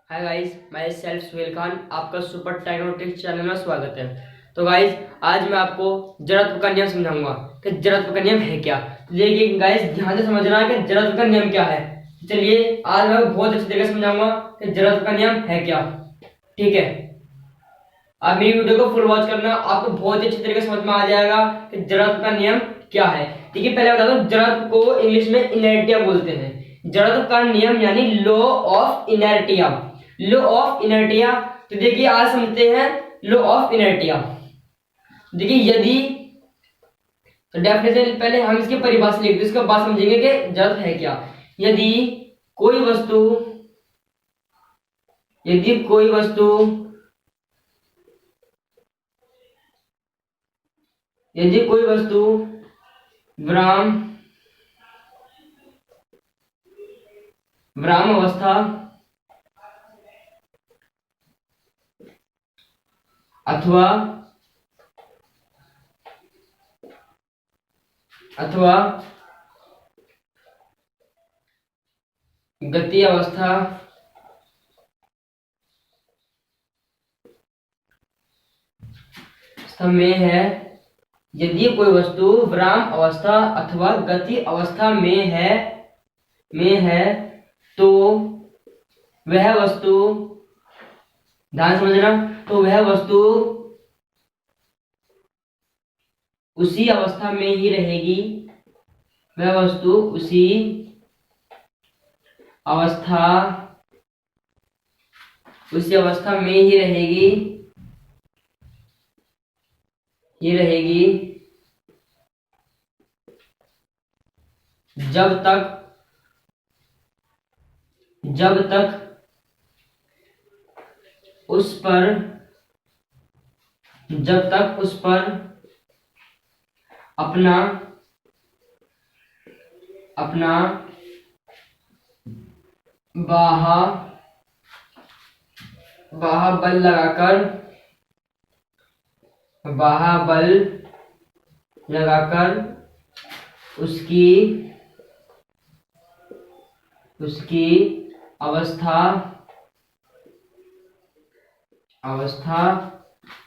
Hi guys, मैं self Suhail Khan, आपका super टेक्नोटिक्स channel में स्वागत है। तो गाइस, आज मैं आपको जड़त्व का नियम समझाऊंगा कि जड़त्व का नियम है क्या। देखिए गाइस, ध्यान से समझना है कि जड़त्व का नियम क्या है। चलिए, आज मैं बहुत अच्छी तरीके से समझाऊंगा कि जड़त्व का नियम है क्या। ठीक है, आप मेरी वीडियो को फुल वॉच करना, आपको बहुत अच्छी तरीके से समझ में आ जाएगा कि जड़त्व का नियम क्या है। देखिए, पहले बता दो, जड़त्व को इंग्लिश में इनर्टिया बोलते हैं। जड़त्व का नियम यानी law of inertia. Law of inertia, तो देखिए आज समझते हैं लॉ ऑफ इनर्टिया। देखिए, यदि तो डेफिनेशन पहले हम इसकी परिभाषा लिख दें, इसके बाद समझेंगे कि जड़त्व है क्या। यदि कोई वस्तु यदि कोई वस्तु यदि कोई वस्तु विराम अवस्था अथवा गति अवस्था में है। यदि कोई वस्तु विराम अवस्था अथवा गति अवस्था में है तो वह वस्तु, ध्यान समझना, तो वह वस्तु उसी अवस्था में ही रहेगी। वह वस्तु उसी अवस्था में ही रहेगी जब तक उस पर अपना बाह्य बल लगाकर उसकी अवस्था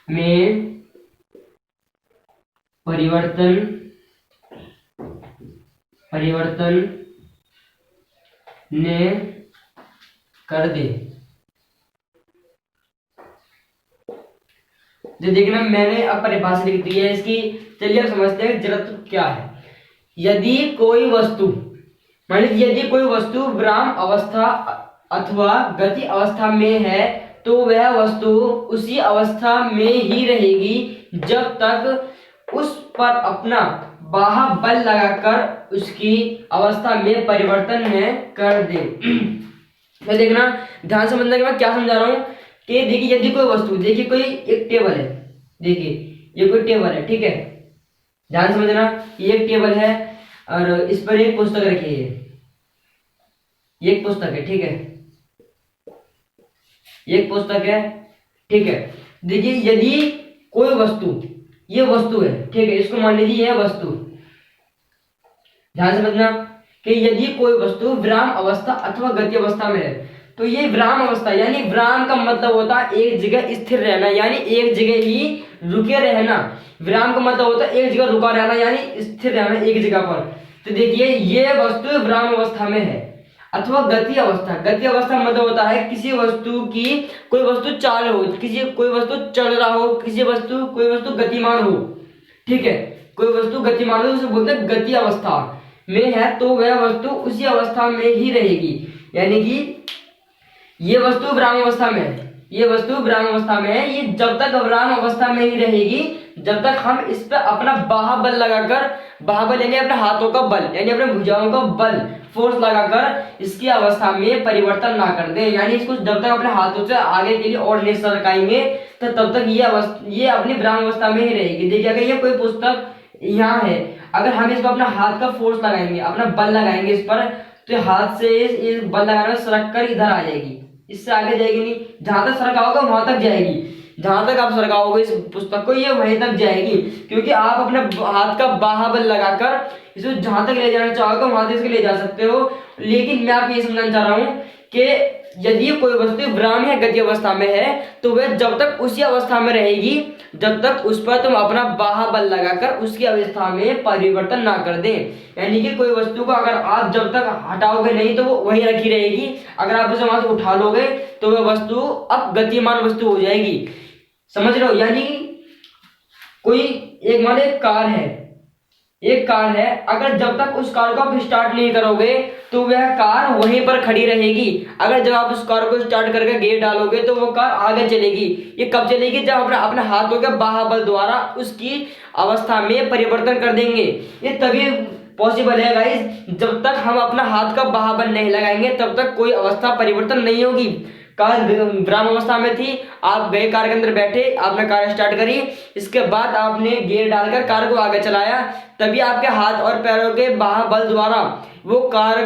में परिवर्तन ने कर दे। जो देखना, मैंने अब परिभाषा लिख दी है इसकी। चलिए अब समझते हैं जड़त्व क्या है। यदि कोई वस्तु विराम अवस्था अथवा गति अवस्था में है तो वह वस्तु उसी अवस्था में ही रहेगी जब तक उस पर अपना बाह्य बल लगाकर उसकी अवस्था में परिवर्तन न कर दे। तो देखना, ध्यान समझना कि मैं क्या समझा रहा हूं कि देखिए, यदि कोई वस्तु, देखिए कोई एक टेबल है, देखिए ये कोई टेबल है, ठीक है, ध्यान समझना, ये एक टेबल है और इस पर एक पुस्तक रखी है। ये एक पुस्तक है, ठीक है, एक पुस्तक है, ठीक है। देखिए, यदि कोई वस्तु, ये वस्तु है, ठीक है, इसको मान लीजिए यह वस्तु। ध्यान समझना कि यदि कोई वस्तु विराम अवस्था अथवा गति अवस्था में है तो ये विराम अवस्था, यानी विराम का मतलब होता है एक जगह स्थिर रहना, यानी एक जगह ही रुके रहना। विराम का मतलब होता है एक जगह रुका रहना, यानी स्थिर रहना एक जगह पर। तो देखिए, ये वस्तु विराम अवस्था में है। अथवा गति अवस्था मतलब होता है किसी वस्तु की, कोई वस्तु चाल हो, कोई वस्तु चल रहा हो, कोई वस्तु गतिमान हो, ठीक है, कोई वस्तु गतिमान हो, उसे बोलते हैं गति अवस्था में है तो वह वस्तु उसी अवस्था में ही रहेगी। यानी कि ये वस्तु विराम अवस्था में है, ये ये जब तक विराम अवस्था में ही रहेगी जब तक हम इस पर अपना बाह्य बल लगाकर, बाह्य बल यानी अपने हाथों का बल, यानी अपने भुजाओं का बल, फोर्स लगाकर इसकी अवस्था में परिवर्तन ना कर दें। यानी इसको जब तक अपने हाथों से आगे के लिए और नहीं सरकाएंगे तो तब तक ये अपनी विराम अवस्था में ही रहेगी। देखिए, अगर ये कोई पुस्तक यहाँ है, अगर हम इस पर अपना हाथ का फोर्स लगाएंगे, अपना बल लगाएंगे इस पर, तो हाथ से इस बल लगाने में सरक कर इधर आ जाएगी, इससे आगे जाएगी नहीं। जहां तक सरका होगा वहां तक जाएगी, जहां तक आप सरकाओगे इस पुस्तक को, ये वहीं तक जाएगी, क्योंकि आप अपने हाथ का बाह्य बल लगाकर इसको जहां तक ले जाना चाहोगे वहां तक इसको ले जा सकते हो। लेकिन मैं आपको ये समझाना चाह रहा हूँ कि यदि कोई वस्तु विराम या गति अवस्था में है तो वह जब तक उसी अवस्था में रहेगी जब तक उस पर तुम अपना बाहुबल लगाकर उसकी अवस्था में परिवर्तन ना कर दें। यानी कि कोई वस्तु को अगर आप जब तक हटाओगे नहीं तो वो वही रखी रहेगी, अगर आप उसे वहां से उठा लोगे तो वह वस्तु अब गतिमान वस्तु हो जाएगी। समझ रहे हो? यानी कोई एक मान एक कार है, अगर जब तक उस कार को आप स्टार्ट नहीं करोगे तो वह कार वहीं पर खड़ी रहेगी। अगर जब आप उस कार को स्टार्ट करके गियर डालोगे तो वो कार आगे चलेगी। ये कब चलेगी? जब अपने हाथों के बाहुबल द्वारा उसकी अवस्था में परिवर्तन कर देंगे। ये तभी पॉसिबल है गाइस, जब तक हम अपना हाथ का बाहुबल नहीं लगाएंगे तब तक कोई अवस्था परिवर्तन नहीं होगी। कार विराम अवस्था में थी, आप गए कार के अंदर बैठे, आपने कार स्टार्ट करी, इसके बाद आपने गियर डालकर कार को आगे चलाया, तभी आपके हाथ और पैरों के बाहुबल द्वारा वो कार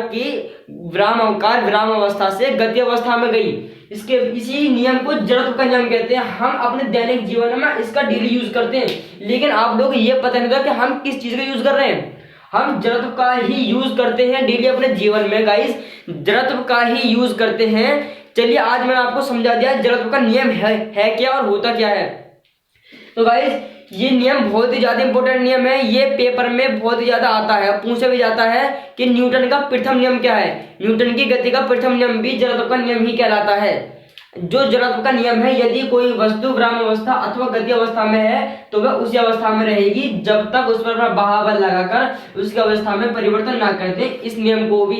विराम अवस्था से गति अवस्था में गई। इसी नियम को जड़त्व का नियम कहते हैं। हम अपने दैनिक जीवन में इसका डेली यूज करते हैं, लेकिन आप लोग ये पता नहीं था कि हम किस चीज का यूज कर रहे हैं। हम जड़त्व का ही यूज करते हैं डेली अपने जीवन में गाइस, जड़त्व का ही यूज करते हैं। चलिए आज मैंने आपको समझा दिया जड़त्व का नियम है क्या और होता क्या है। तो गाइस ये नियम बहुत ही ज्यादा इंपॉर्टेंट नियम है, ये पेपर में बहुत ही ज्यादा आता है, पूछा भी जाता है कि न्यूटन का प्रथम नियम क्या है। न्यूटन की गति का प्रथम नियम भी जड़त्व का नियम ही कहलाता है। जो जड़त्व का नियम है, यदि कोई वस्तु विराम अवस्था अथवा गति अवस्था में है तो वह उसी अवस्था में रहेगी जब तक उस पर अपना बाहुबल लगाकर उसकी अवस्था में परिवर्तन ना कर दे। इस नियम को भी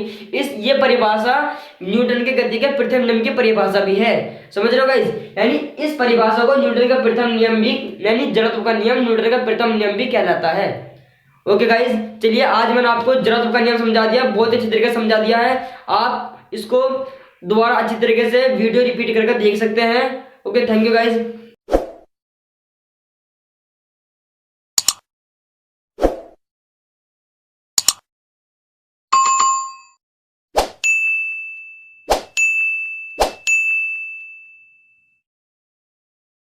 ये परिभाषा न्यूटन के गति के प्रथम नियम की परिभाषा भी है। समझ रहे हो गाइस? यानी इस परिभाषा को न्यूटन का प्रथम नियम भी, यानी जड़त्व का नियम न्यूटन का प्रथम नियम भी कहलाता है। ओके गाइस, चलिए आज मैंने आपको जड़त्व का नियम समझा दिया, बहुत अच्छी तरीके से समझा दिया है। आप इसको दोबारा अच्छी तरीके से वीडियो रिपीट करके देख सकते हैं। Okay, thank you guys.